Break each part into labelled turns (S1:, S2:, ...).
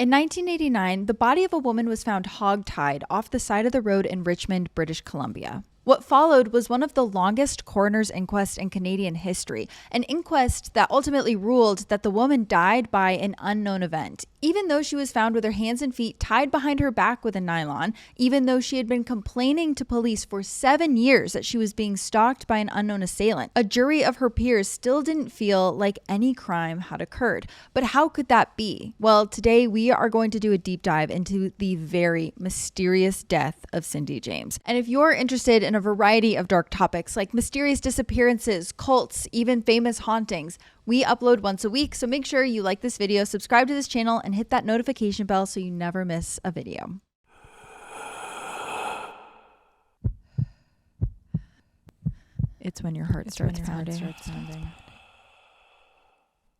S1: In 1989, the body of a woman was found hog-tied off the side of the road in Richmond, British Columbia. What followed was one of the longest coroner's inquests in Canadian history, an inquest that ultimately ruled that the woman died by an unknown event, even though she was found with her hands and feet tied behind her back with a nylon, even though she had been complaining to police for 7 years that she was being stalked by an unknown assailant. A jury of her peers still didn't feel like any crime had occurred. But how could that be? Well, today we are going to do a deep dive into the very mysterious death of Cindy James. And if you're interested in a variety of dark topics like mysterious disappearances, cults, even famous hauntings, we upload once a week, so make sure you like this video, subscribe to this channel, and hit that notification bell so you never miss a video. It's when your heart starts pounding.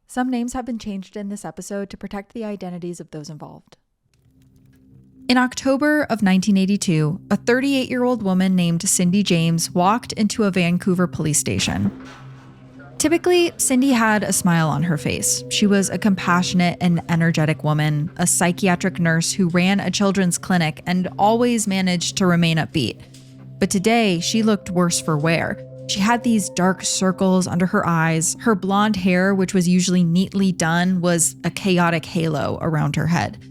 S1: Some names have been changed in this episode to protect the identities of those involved. In October of 1982, a 38-year-old woman named Cindy James walked into a Vancouver police station. Typically, Cindy had a smile on her face. She was a compassionate and energetic woman, a psychiatric nurse who ran a children's clinic and always managed to remain upbeat. But today, she looked worse for wear. She had these dark circles under her eyes. Her blonde hair, which was usually neatly done, was a chaotic halo around her head.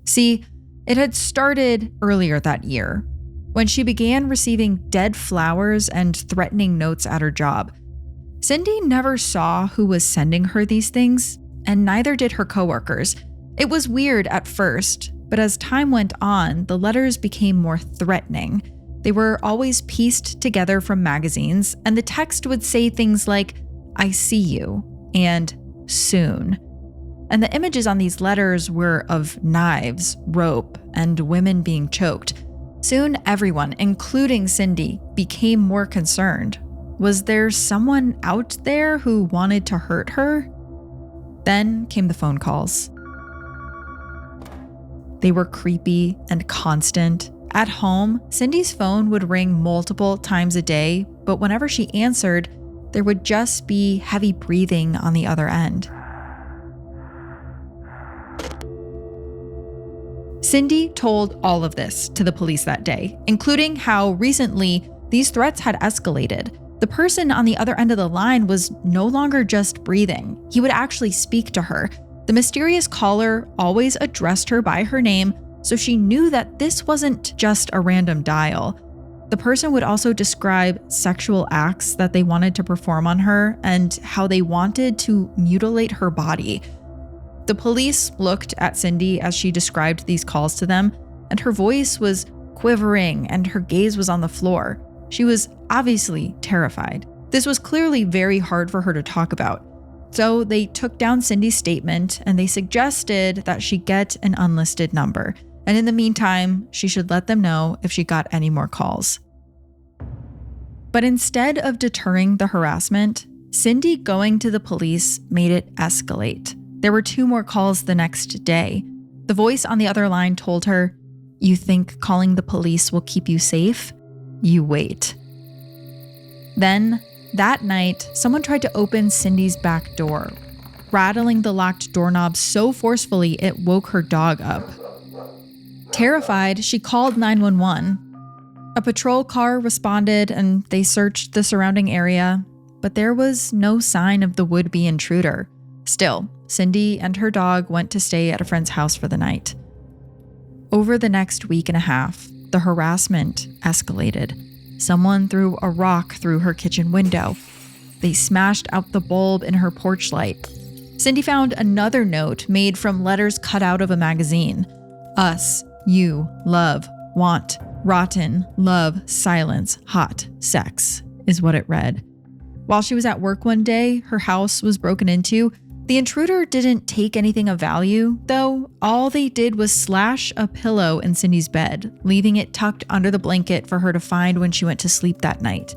S1: See, it had started earlier that year, when she began receiving dead flowers and threatening notes at her job. Cindy never saw who was sending her these things, and neither did her coworkers. It was weird at first, but as time went on, the letters became more threatening. They were always pieced together from magazines, and the text would say things like, "I see you," and "soon." And the images on these letters were of knives, rope, and women being choked. Soon everyone, including Cindy, became more concerned. Was there someone out there who wanted to hurt her? Then came the phone calls. They were creepy and constant. At home, Cindy's phone would ring multiple times a day, but whenever she answered, there would just be heavy breathing on the other end. Cindy told all of this to the police that day, including how recently these threats had escalated. The person on the other end of the line was no longer just breathing. He would actually speak to her. The mysterious caller always addressed her by her name, so she knew that this wasn't just a random dial. The person would also describe sexual acts that they wanted to perform on her and how they wanted to mutilate her body. The police looked at Cindy as she described these calls to them, and her voice was quivering and her gaze was on the floor. She was obviously terrified. This was clearly very hard for her to talk about. So they took down Cindy's statement and they suggested that she get an unlisted number. And in the meantime, she should let them know if she got any more calls. But instead of deterring the harassment, Cindy going to the police made it escalate. There were 2 more calls the next day. The voice on the other line told her, "You think calling the police will keep you safe? You wait." Then, that night, someone tried to open Cindy's back door, rattling the locked doorknob so forcefully it woke her dog up. Terrified, she called 911. A patrol car responded and they searched the surrounding area, but there was no sign of the would-be intruder. Still, Cindy and her dog went to stay at a friend's house for the night. Over the next week and a half, the harassment escalated. Someone threw a rock through her kitchen window. They smashed out the bulb in her porch light. Cindy found another note made from letters cut out of a magazine. Us, you, love, want, rotten, love, silence, hot, sex, is what it read. While she was at work one day, her house was broken into. The intruder didn't take anything of value, though. All they did was slash a pillow in Cindy's bed, leaving it tucked under the blanket for her to find when she went to sleep that night.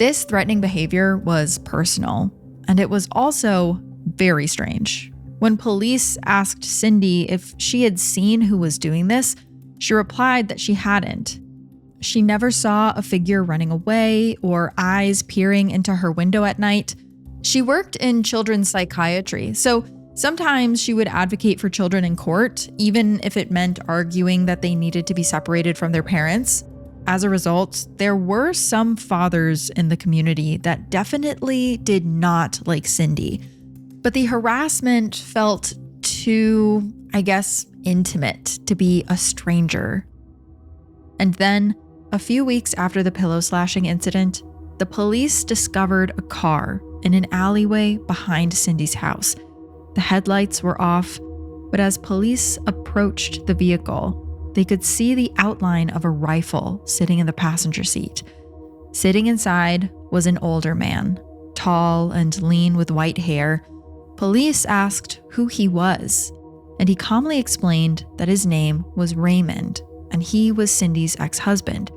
S1: This threatening behavior was personal, and it was also very strange. When police asked Cindy if she had seen who was doing this, she replied that she hadn't. She never saw a figure running away or eyes peering into her window at night. She worked in children's psychiatry, so Sometimes she would advocate for children in court, even if it meant arguing that they needed to be separated from their parents. As a result, there were some fathers in the community that definitely did not like Cindy. But the harassment felt too, intimate to be a stranger. And then, a few weeks after the pillow slashing incident, the police discovered a car in an alleyway behind Cindy's house. The headlights were off, but as police approached the vehicle, they could see the outline of a rifle sitting in the passenger seat. Sitting inside was an older man, tall and lean with white hair. Police asked who he was, and he calmly explained that his name was Raymond, and he was Cindy's ex-husband.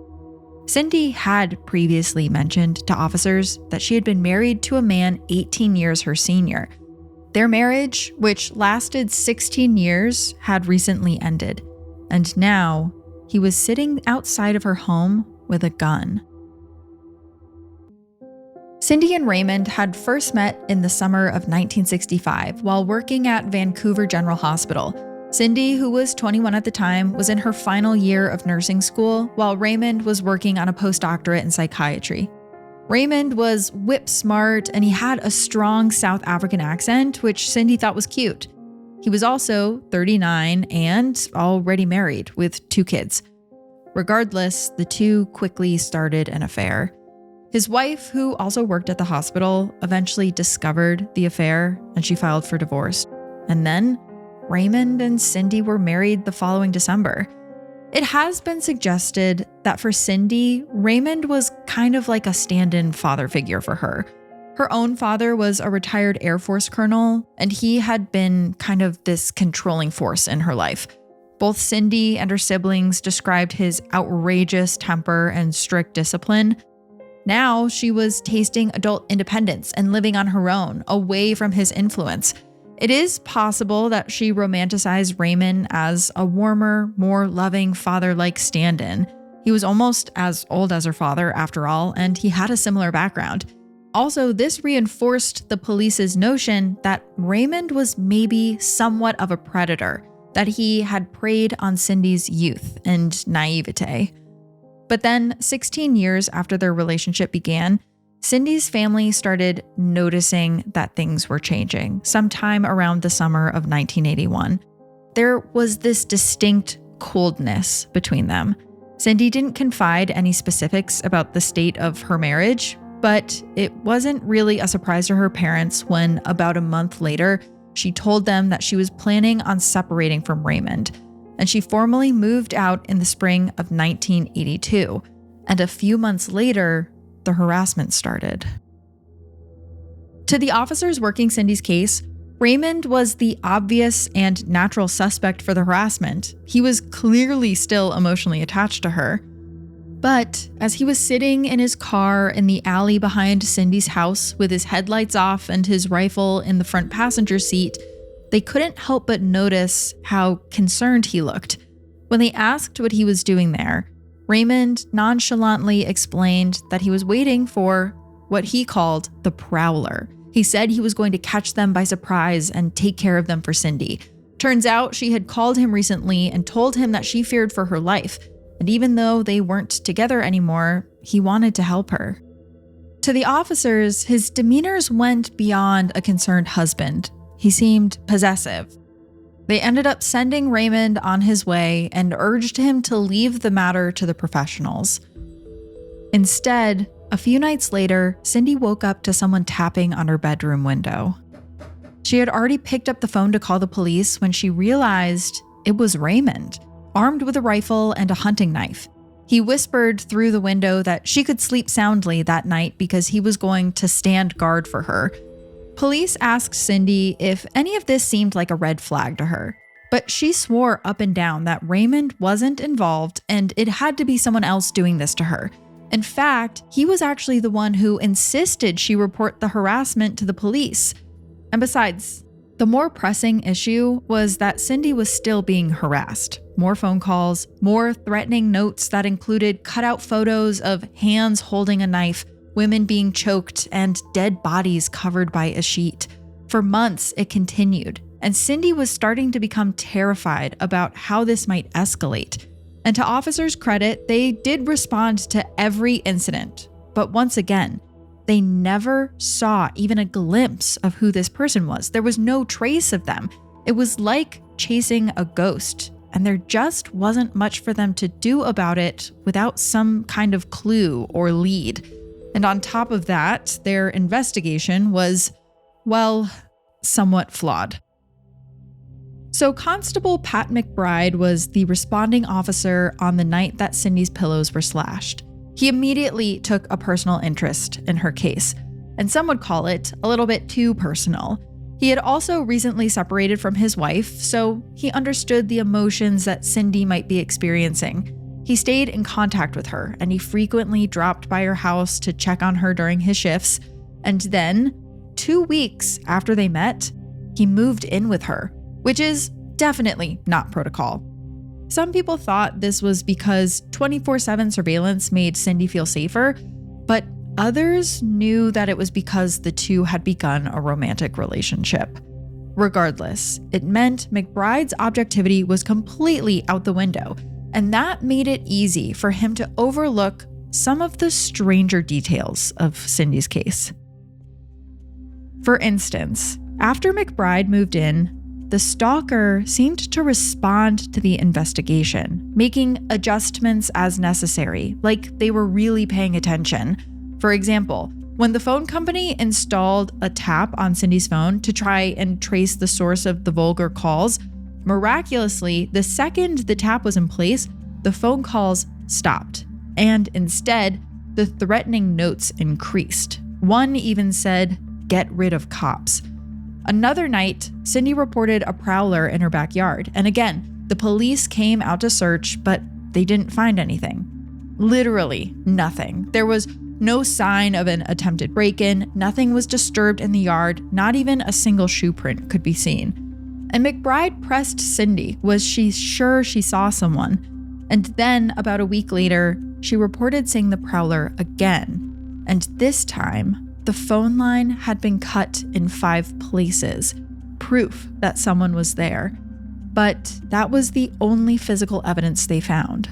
S1: Cindy had previously mentioned to officers that she had been married to a man 18 years her senior. Their marriage, which lasted 16 years, had recently ended, and now he was sitting outside of her home with a gun. Cindy and Raymond had first met in the summer of 1965 while working at Vancouver General Hospital. Cindy, who was 21 at the time, was in her final year of nursing school, while Raymond was working on a postdoctorate in psychiatry. Raymond was whip smart, and he had a strong South African accent, which Cindy thought was cute. He was also 39 and already married with 2 kids. Regardless, the two quickly started an affair. His wife, who also worked at the hospital, eventually discovered the affair and she filed for divorce. And then Raymond and Cindy were married the following December. It has been suggested that for Cindy, Raymond was kind of like a stand-in father figure for her. Her own father was a retired Air Force colonel, and he had been kind of this controlling force in her life. Both Cindy and her siblings described his outrageous temper and strict discipline. Now she was tasting adult independence and living on her own, away from his influence. It is possible that she romanticized Raymond as a warmer, more loving father-like stand-in. He was almost as old as her father, after all, and he had a similar background. Also, this reinforced the police's notion that Raymond was maybe somewhat of a predator, that he had preyed on Cindy's youth and naivete. But then, 16 years after their relationship began, Cindy's family started noticing that things were changing sometime around the summer of 1981. There was this distinct coldness between them. Cindy didn't confide any specifics about the state of her marriage, but it wasn't really a surprise to her parents when, about a month later, she told them that she was planning on separating from Raymond, and she formally moved out in the spring of 1982. And a few months later, the harassment started. To the officers working Cindy's case, Raymond was the obvious and natural suspect for the harassment. He was clearly still emotionally attached to her. But as he was sitting in his car in the alley behind Cindy's house with his headlights off and his rifle in the front passenger seat, they couldn't help but notice how concerned he looked. When they asked what he was doing there, Raymond nonchalantly explained that he was waiting for what he called the prowler. He said he was going to catch them by surprise and take care of them for Cindy. Turns out she had called him recently and told him that she feared for her life. And even though they weren't together anymore, he wanted to help her. To the officers, his demeanors went beyond a concerned husband. He seemed possessive. They ended up sending Raymond on his way and urged him to leave the matter to the professionals. Instead, a few nights later, Cindy woke up to someone tapping on her bedroom window. She had already picked up the phone to call the police when she realized it was Raymond, armed with a rifle and a hunting knife. He whispered through the window that she could sleep soundly that night because he was going to stand guard for her. Police asked Cindy if any of this seemed like a red flag to her, but she swore up and down that Raymond wasn't involved and it had to be someone else doing this to her. In fact, he was actually the one who insisted she report the harassment to the police. And besides, the more pressing issue was that Cindy was still being harassed. More phone calls, more threatening notes that included cutout photos of hands holding a knife, women being choked, and dead bodies covered by a sheet. For months, it continued, and Cindy was starting to become terrified about how this might escalate. And to officers' credit, they did respond to every incident. But once again, they never saw even a glimpse of who this person was. There was no trace of them. It was like chasing a ghost, and there just wasn't much for them to do about it without some kind of clue or lead. And on top of that, their investigation was, well, somewhat flawed. So Constable Pat McBride was the responding officer on the night that Cindy's pillows were slashed. He immediately took a personal interest in her case, and some would call it a little bit too personal. He had also recently separated from his wife, so he understood the emotions that Cindy might be experiencing. He stayed in contact with her, and he frequently dropped by her house to check on her during his shifts. And then, 2 weeks after they met, he moved in with her, which is definitely not protocol. Some people thought this was because 24/7 surveillance made Cindy feel safer, but others knew that it was because the two had begun a romantic relationship. Regardless, it meant McBride's objectivity was completely out the window, and that made it easy for him to overlook some of the stranger details of Cindy's case. For instance, after McBride moved in, the stalker seemed to respond to the investigation, making adjustments as necessary, like they were really paying attention. For example, when the phone company installed a tap on Cindy's phone to try and trace the source of the vulgar calls, miraculously, the second the tap was in place, the phone calls stopped. And instead, the threatening notes increased. One even said, "Get rid of cops." Another night, Cindy reported a prowler in her backyard. And again, the police came out to search, but they didn't find anything. Literally nothing. There was no sign of an attempted break-in. Nothing was disturbed in the yard. Not even a single shoe print could be seen. And McBride pressed Cindy. Was she sure she saw someone? And then, about a week later, she reported seeing the prowler again. And this time, the phone line had been cut in 5 places, proof that someone was there. But that was the only physical evidence they found.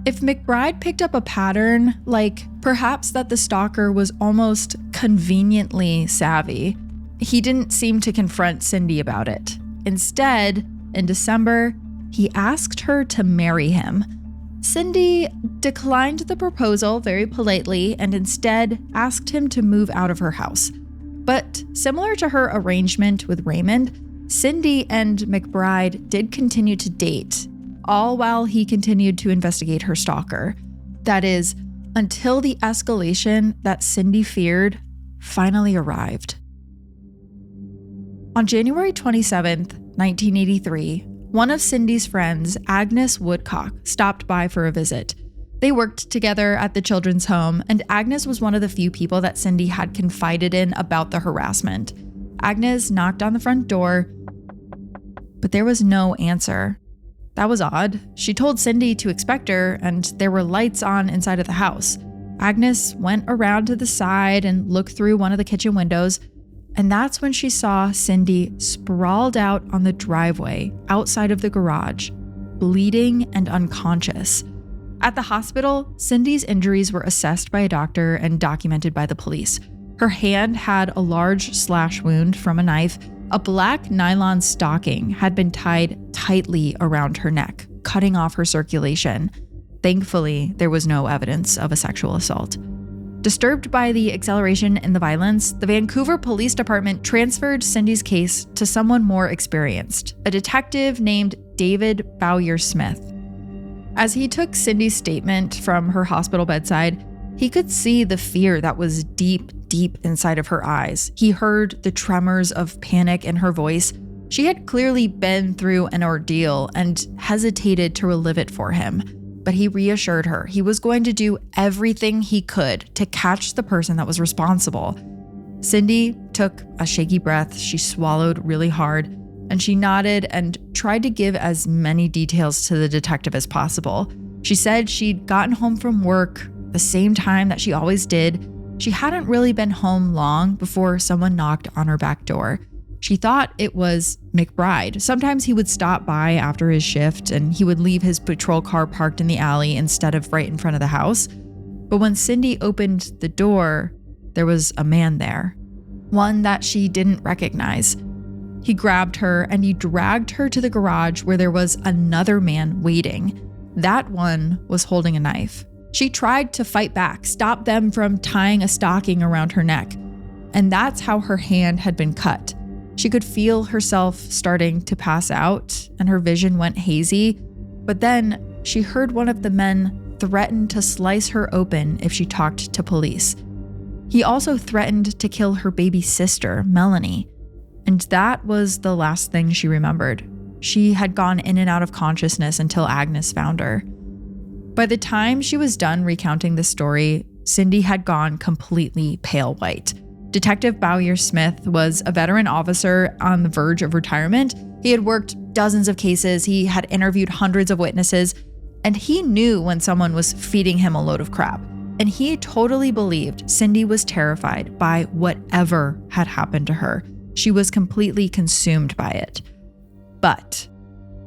S1: If McBride picked up a pattern, like perhaps that the stalker was almost conveniently savvy, he didn't seem to confront Cindy about it. Instead, in December, he asked her to marry him. Cindy declined the proposal very politely and instead asked him to move out of her house. But similar to her arrangement with Raymond, Cindy and McBride did continue to date, all while he continued to investigate her stalker. That is, until the escalation that Cindy feared finally arrived. On January 27th, 1983, one of Cindy's friends, Agnes Woodcock, stopped by for a visit. They worked together at the children's home, and Agnes was one of the few people that Cindy had confided in about the harassment. Agnes knocked on the front door, but there was no answer. That was odd. She told Cindy to expect her, and there were lights on inside of the house. Agnes went around to the side and looked through one of the kitchen windows, and that's when she saw Cindy sprawled out on the driveway outside of the garage, bleeding and unconscious. At the hospital, Cindy's injuries were assessed by a doctor and documented by the police. Her hand had a large slash wound from a knife. A black nylon stocking had been tied tightly around her neck, cutting off her circulation. Thankfully, there was no evidence of a sexual assault. Disturbed by the acceleration in the violence, the Vancouver Police Department transferred Cindy's case to someone more experienced, a detective named David Bowyer-Smith. As he took Cindy's statement from her hospital bedside, he could see the fear that was deep inside of her eyes. He heard the tremors of panic in her voice. She had clearly been through an ordeal and hesitated to relive it for him. But he reassured her he was going to do everything he could to catch the person that was responsible. Cindy took a shaky breath. She swallowed really hard, and she nodded and tried to give as many details to the detective as possible. She said she'd gotten home from work the same time that she always did. She hadn't really been home long before someone knocked on her back door. She thought it was McBride. Sometimes he would stop by after his shift and he would leave his patrol car parked in the alley instead of right in front of the house. But when Cindy opened the door, there was a man there, one that she didn't recognize. He grabbed her and he dragged her to the garage where there was another man waiting. That one was holding a knife. She tried to fight back, stop them from tying a stocking around her neck. And that's how her hand had been cut. She could feel herself starting to pass out and her vision went hazy. But then she heard one of the men threaten to slice her open if she talked to police. He also threatened to kill her baby sister, Melanie. And that was the last thing she remembered. She had gone in and out of consciousness until Agnes found her. By the time she was done recounting the story, Cindy had gone completely pale white. Detective Bowyer-Smith was a veteran officer on the verge of retirement. He had worked dozens of cases, he had interviewed hundreds of witnesses, and he knew when someone was feeding him a load of crap. And he totally believed Cindy was terrified by whatever had happened to her. She was completely consumed by it. But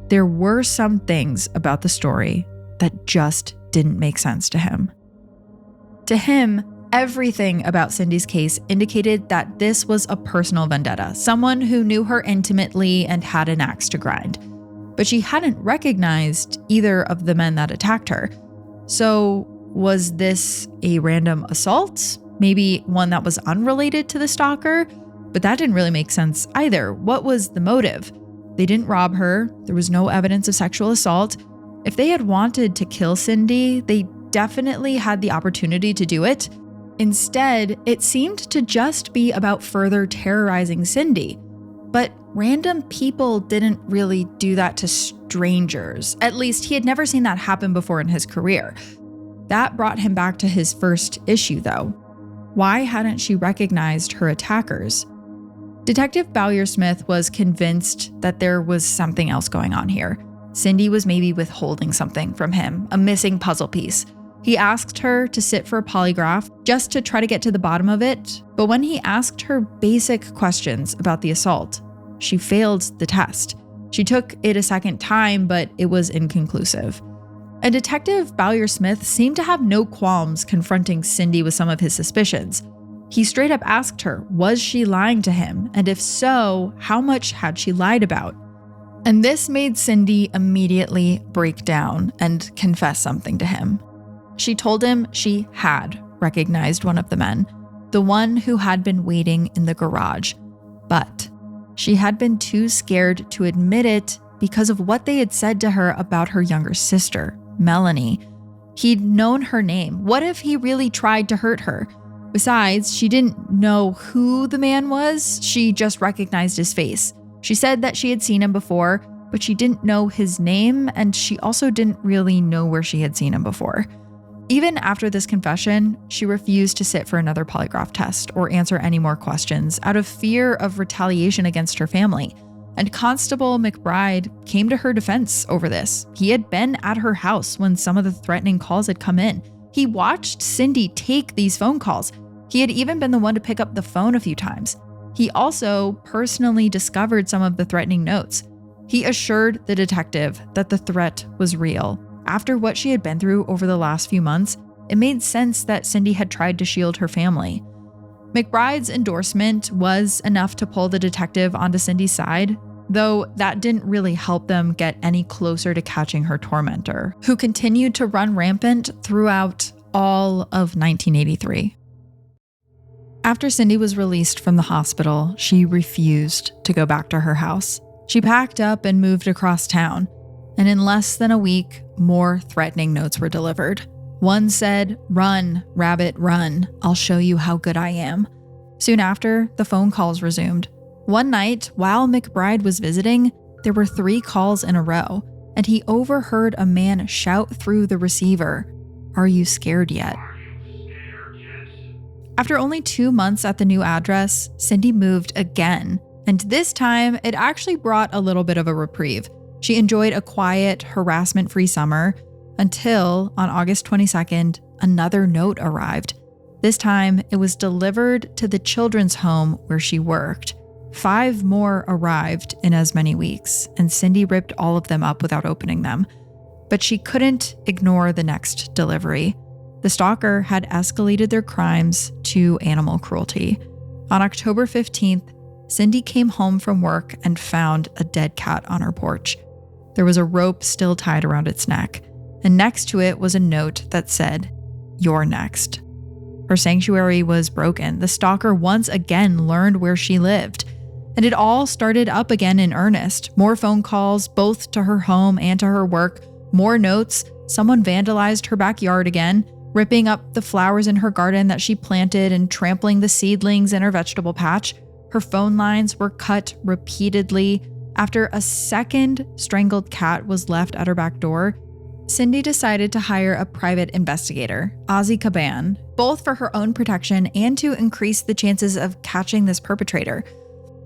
S1: there were some things about the story that just didn't make sense to him. To him, everything about Cindy's case indicated that this was a personal vendetta, someone who knew her intimately and had an axe to grind. But she hadn't recognized either of the men that attacked her. So was this a random assault? Maybe one that was unrelated to the stalker? But that didn't really make sense either. What was the motive? They didn't rob her. There was no evidence of sexual assault. If they had wanted to kill Cindy, they definitely had the opportunity to do it. Instead, it seemed to just be about further terrorizing Cindy. But random people didn't really do that to strangers. At least he had never seen that happen before in his career. That brought him back to his first issue, though. Why hadn't she recognized her attackers? Detective Bowyer-Smith was convinced that there was something else going on here. Cindy was maybe withholding something from him, a missing puzzle piece. He asked her to sit for a polygraph just to try to get to the bottom of it, but when he asked her basic questions about the assault, she failed the test. She took it a second time, but it was inconclusive. And Detective Bowyer-Smith seemed to have no qualms confronting Cindy with some of his suspicions. He straight up asked her, was she lying to him? And if so, how much had she lied about? And this made Cindy immediately break down and confess something to him. She told him she had recognized one of the men, the one who had been waiting in the garage. But she had been too scared to admit it because of what they had said to her about her younger sister, Melanie. He'd known her name. What if he really tried to hurt her? Besides, she didn't know who the man was. She just recognized his face. She said that she had seen him before, but she didn't know his name, and she also didn't really know where she had seen him before. Even after this confession, she refused to sit for another polygraph test or answer any more questions out of fear of retaliation against her family. And Constable McBride came to her defense over this. He had been at her house when some of the threatening calls had come in. He watched Cindy take these phone calls. He had even been the one to pick up the phone a few times. He also personally discovered some of the threatening notes. He assured the detective that the threat was real. After what she had been through over the last few months, it made sense that Cindy had tried to shield her family. McBride's endorsement was enough to pull the detective onto Cindy's side, though that didn't really help them get any closer to catching her tormentor, who continued to run rampant throughout all of 1983. After Cindy was released from the hospital, she refused to go back to her house. She packed up and moved across town, and in less than a week, more threatening notes were delivered. One said, "Run, rabbit, run. I'll show you how good I am." Soon after, the phone calls resumed. One night, while McBride was visiting, there were 3 calls in a row, and he overheard a man shout through the receiver, "Are you scared yet?" After only 2 months at the new address, Cindy moved again, and this time it actually brought a little bit of a reprieve. She enjoyed a quiet, harassment-free summer until, on August 22nd, another note arrived. This time, it was delivered to the children's home where she worked. 5 more arrived in as many weeks, and Cindy ripped all of them up without opening them. But she couldn't ignore the next delivery. The stalker had escalated their crimes to animal cruelty. On October 15th, Cindy came home from work and found a dead cat on her porch. There was a rope still tied around its neck, and next to it was a note that said, "You're next." Her sanctuary was broken. The stalker once again learned where she lived. And it all started up again in earnest. More phone calls, both to her home and to her work. More notes. Someone vandalized her backyard again, ripping up the flowers in her garden that she planted and trampling the seedlings in her vegetable patch. Her phone lines were cut repeatedly. After a second strangled cat was left at her back door, Cindy decided to hire a private investigator, Ozzy Caban, both for her own protection and to increase the chances of catching this perpetrator.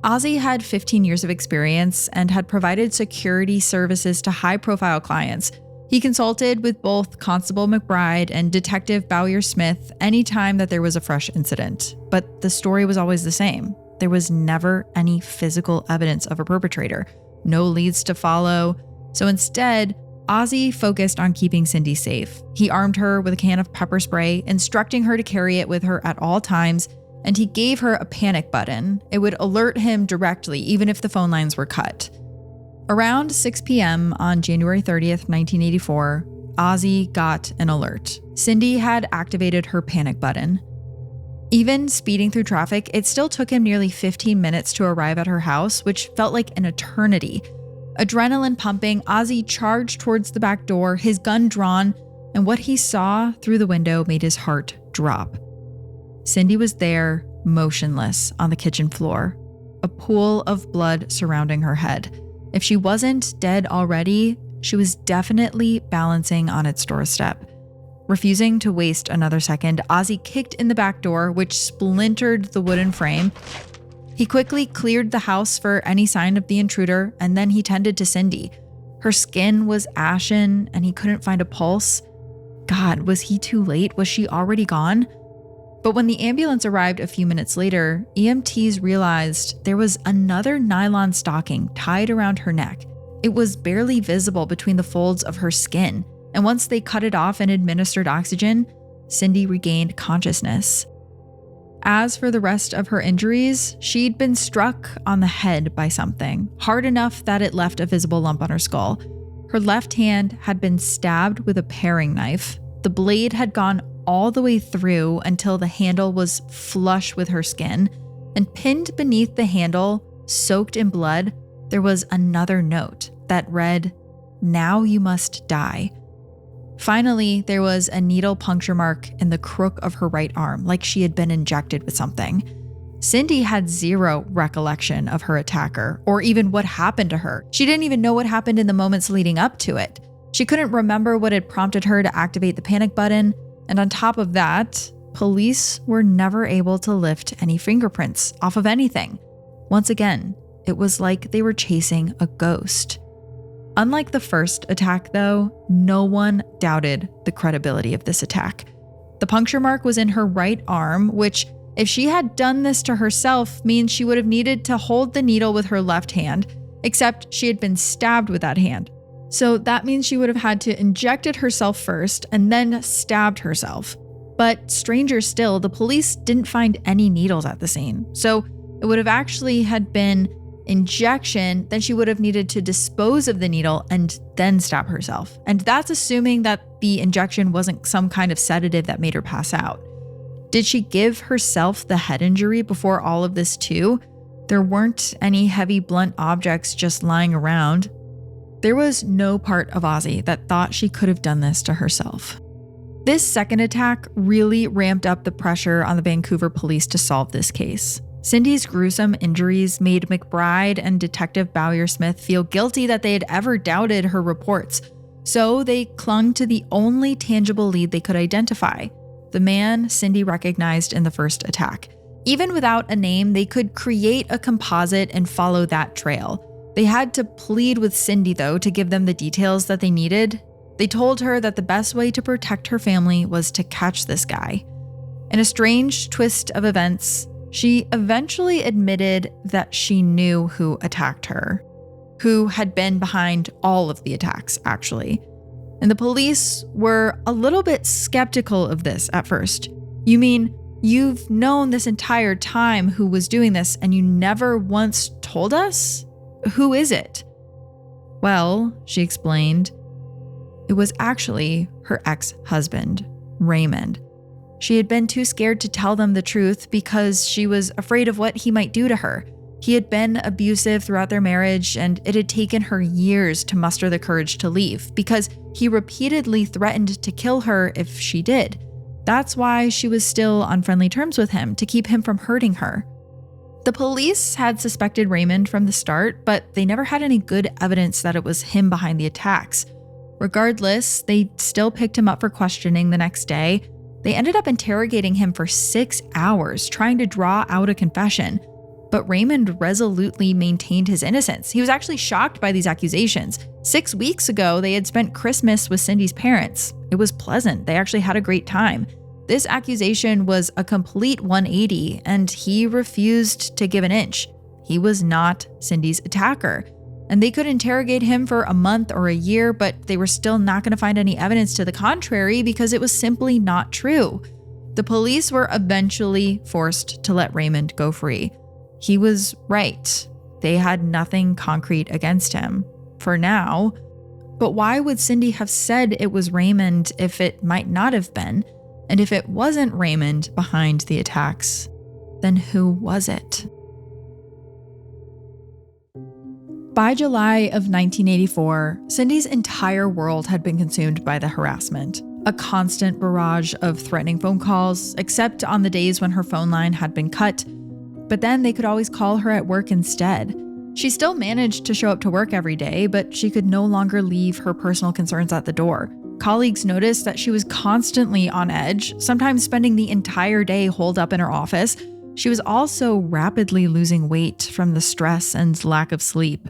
S1: Ozzy had 15 years of experience and had provided security services to high-profile clients. He consulted with both Constable McBride and Detective Bowyer-Smith anytime that there was a fresh incident. But the story was always the same. There was never any physical evidence of a perpetrator, no leads to follow. So instead, Ozzy focused on keeping Cindy safe. He armed her with a can of pepper spray, instructing her to carry it with her at all times, and he gave her a panic button. It would alert him directly, even if the phone lines were cut. Around 6 p.m. on January 30th, 1984, Ozzy got an alert. Cindy had activated her panic button. Even speeding through traffic, it still took him nearly 15 minutes to arrive at her house, which felt like an eternity. Adrenaline pumping, Ozzy charged towards the back door, his gun drawn, and what he saw through the window made his heart drop. Cindy was there, motionless on the kitchen floor, a pool of blood surrounding her head. If she wasn't dead already, she was definitely balancing on its doorstep. Refusing to waste another second, Ozzy kicked in the back door, which splintered the wooden frame. He quickly cleared the house for any sign of the intruder, and then he tended to Cindy. Her skin was ashen, and he couldn't find a pulse. God, was he too late? Was she already gone? But when the ambulance arrived a few minutes later, EMTs realized there was another nylon stocking tied around her neck. It was barely visible between the folds of her skin, and once they cut it off and administered oxygen, Cindy regained consciousness. As for the rest of her injuries, she'd been struck on the head by something, hard enough that it left a visible lump on her skull. Her left hand had been stabbed with a paring knife. The blade had gone all the way through until the handle was flush with her skin, and pinned beneath the handle, soaked in blood, there was another note that read, "Now you must die." Finally, there was a needle puncture mark in the crook of her right arm, like she had been injected with something. Cindy had zero recollection of her attacker, or even what happened to her. She didn't even know what happened in the moments leading up to it. She couldn't remember what had prompted her to activate the panic button, and on top of that, police were never able to lift any fingerprints off of anything. Once again, it was like they were chasing a ghost. Unlike the first attack, though, no one doubted the credibility of this attack. The puncture mark was in her right arm, which, if she had done this to herself, means she would have needed to hold the needle with her left hand, except she had been stabbed with that hand. So that means she would have had to inject it herself first and then stabbed herself. But stranger still, the police didn't find any needles at the scene. So it would have actually had been injection, then she would have needed to dispose of the needle and then stab herself. And that's assuming that the injection wasn't some kind of sedative that made her pass out. Did she give herself the head injury before all of this too? There weren't any heavy blunt objects just lying around. There was no part of Ozzy that thought she could have done this to herself. This second attack really ramped up the pressure on the Vancouver police to solve this case. Cindy's gruesome injuries made McBride and Detective Bowyer-Smith feel guilty that they had ever doubted her reports, so they clung to the only tangible lead they could identify, the man Cindy recognized in the first attack. Even without a name, they could create a composite and follow that trail. They had to plead with Cindy, though, to give them the details that they needed. They told her that the best way to protect her family was to catch this guy. In a strange twist of events, She eventually admitted that she knew who attacked her, who had been behind all of the attacks, actually. And the police were a little bit skeptical of this at first. You mean you've known this entire time who was doing this and you never once told us? Who is it? Well, she explained, it was actually her ex-husband, Raymond. She had been too scared to tell them the truth because she was afraid of what he might do to her. He had been abusive throughout their marriage, and it had taken her years to muster the courage to leave because he repeatedly threatened to kill her if she did. That's why she was still on friendly terms with him, to keep him from hurting her. The police had suspected Raymond from the start, but they never had any good evidence that it was him behind the attacks. Regardless, they still picked him up for questioning the next day. They ended up interrogating him for 6 hours, trying to draw out a confession. But Raymond resolutely maintained his innocence. He was actually shocked by these accusations. 6 weeks ago, they had spent Christmas with Cindy's parents. It was pleasant. They actually had a great time. This accusation was a complete 180, and he refused to give an inch. He was not Cindy's attacker. And they could interrogate him for a month or a year, but they were still not going to find any evidence to the contrary because it was simply not true. The police were eventually forced to let Raymond go free. He was right. They had nothing concrete against him, for now. But why would Cindy have said it was Raymond if it might not have been? And if it wasn't Raymond behind the attacks, then who was it? By July of 1984, Cindy's entire world had been consumed by the harassment. A constant barrage of threatening phone calls, except on the days when her phone line had been cut. But then they could always call her at work instead. She still managed to show up to work every day, but she could no longer leave her personal concerns at the door. Colleagues noticed that she was constantly on edge, sometimes spending the entire day holed up in her office. She was also rapidly losing weight from the stress and lack of sleep.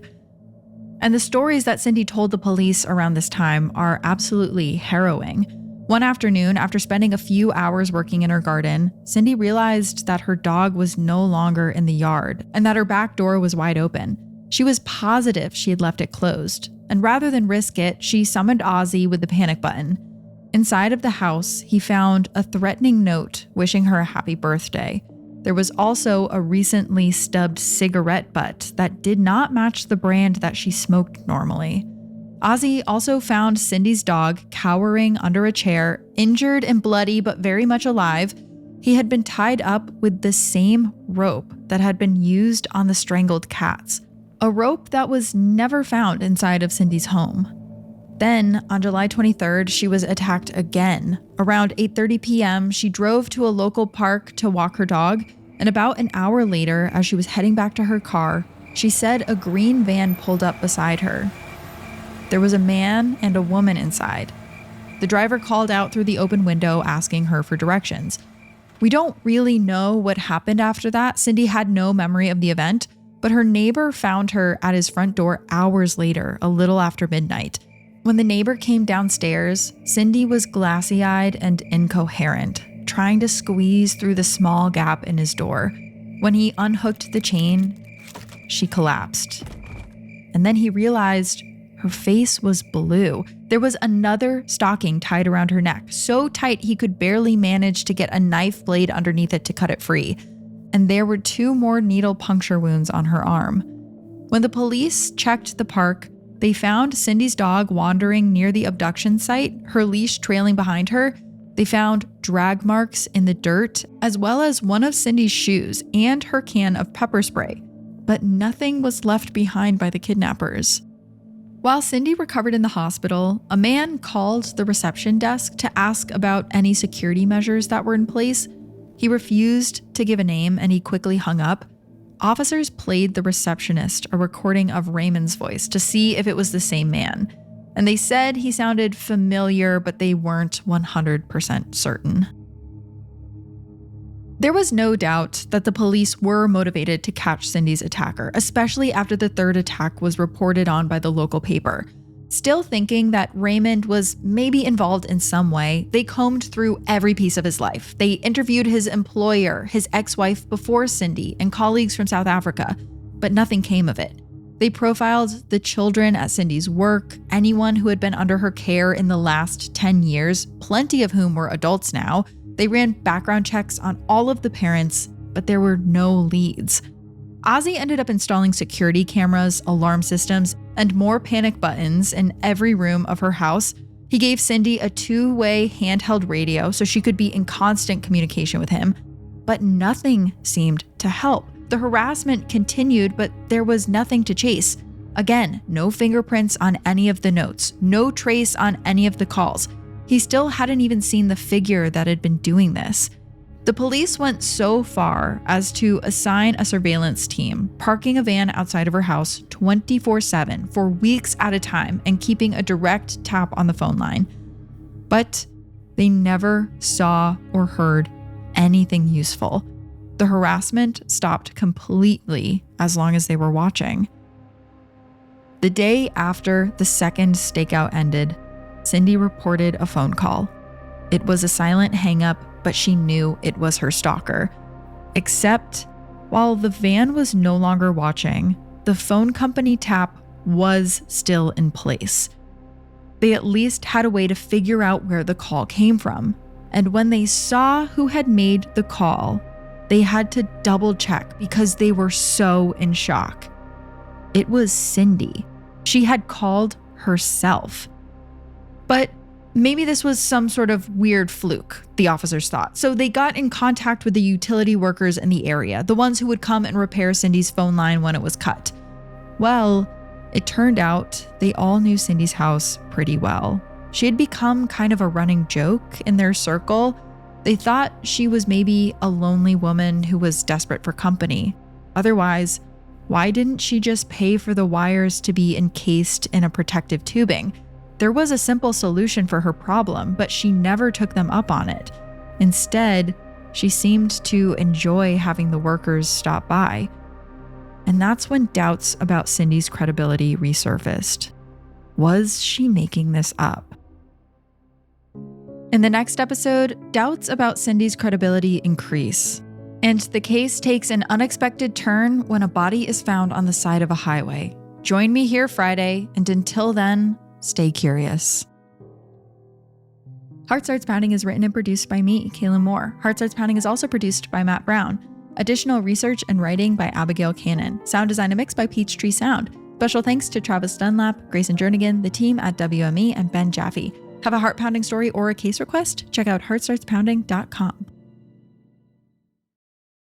S1: And the stories that Cindy told the police around this time are absolutely harrowing. One afternoon, after spending a few hours working in her garden, Cindy realized that her dog was no longer in the yard and that her back door was wide open. She was positive she had left it closed, and rather than risk it, she summoned Ozzy with the panic button. Inside of the house, he found a threatening note wishing her a happy birthday. There was also a recently stubbed cigarette butt that did not match the brand that she smoked normally. Ozzy also found Cindy's dog cowering under a chair, injured and bloody but very much alive. He had been tied up with the same rope that had been used on the strangled cats, a rope that was never found inside of Cindy's home. Then, on July 23rd, she was attacked again. Around 8:30 p.m., she drove to a local park to walk her dog, and about an hour later, as she was heading back to her car, she said a green van pulled up beside her. There was a man and a woman inside. The driver called out through the open window asking her for directions. We don't really know what happened after that. Cindy had no memory of the event, but her neighbor found her at his front door hours later, a little after midnight. When the neighbor came downstairs, Cindy was glassy-eyed and incoherent, trying to squeeze through the small gap in his door. When he unhooked the chain, she collapsed. And then he realized her face was blue. There was another stocking tied around her neck, so tight he could barely manage to get a knife blade underneath it to cut it free. And there were 2 more needle puncture wounds on her arm. When the police checked the park, they found Cindy's dog wandering near the abduction site, her leash trailing behind her. They found drag marks in the dirt, as well as one of Cindy's shoes and her can of pepper spray. But nothing was left behind by the kidnappers. While Cindy recovered in the hospital, a man called the reception desk to ask about any security measures that were in place. He refused to give a name and he quickly hung up. Officers played the receptionist a recording of Raymond's voice to see if it was the same man. And they said he sounded familiar, but they weren't 100% certain. There was no doubt that the police were motivated to catch Cindy's attacker, especially after the 3rd attack was reported on by the local paper. Still thinking that Raymond was maybe involved in some way, they combed through every piece of his life. They interviewed his employer, his ex-wife before Cindy, and colleagues from South Africa, but nothing came of it. They profiled the children at Cindy's work, anyone who had been under her care in the last 10 years, plenty of whom were adults now. They ran background checks on all of the parents, but there were no leads. Ozzy ended up installing security cameras, alarm systems, and more panic buttons in every room of her house. He gave Cindy a two-way handheld radio so she could be in constant communication with him, but nothing seemed to help. The harassment continued, but there was nothing to chase. Again, no fingerprints on any of the notes, no trace on any of the calls. He still hadn't even seen the figure that had been doing this. The police went so far as to assign a surveillance team, parking a van outside of her house 24/7 for weeks at a time and keeping a direct tap on the phone line. But they never saw or heard anything useful. The harassment stopped completely as long as they were watching. The day after the second stakeout ended, Cindy reported a phone call. It was a silent hang-up, but she knew it was her stalker. Except, while the van was no longer watching, the phone company tap was still in place. They at least had a way to figure out where the call came from. And when they saw who had made the call, they had to double check because they were so in shock. It was Cindy. She had called herself. But maybe this was some sort of weird fluke, the officers thought. So they got in contact with the utility workers in the area, the ones who would come and repair Cindy's phone line when it was cut. Well, it turned out they all knew Cindy's house pretty well. She had become kind of a running joke in their circle. They thought she was maybe a lonely woman who was desperate for company. Otherwise, why didn't she just pay for the wires to be encased in a protective tubing? There was a simple solution for her problem, but she never took them up on it. Instead, she seemed to enjoy having the workers stop by. And that's when doubts about Cindy's credibility resurfaced. Was she making this up? In the next episode, doubts about Cindy's credibility increase, and the case takes an unexpected turn when a body is found on the side of a highway. Join me here Friday, and until then, stay curious. Heart Starts Pounding is written and produced by me, Kaylin Moore. Heart Starts Pounding is also produced by Matt Brown. Additional research and writing by Abigail Cannon. Sound design and mix by Peachtree Sound. Special thanks to Travis Dunlap, Grayson Jernigan, the team at WME, and Ben Jaffe. Have a heart-pounding story or a case request? Check out heartstartspounding.com.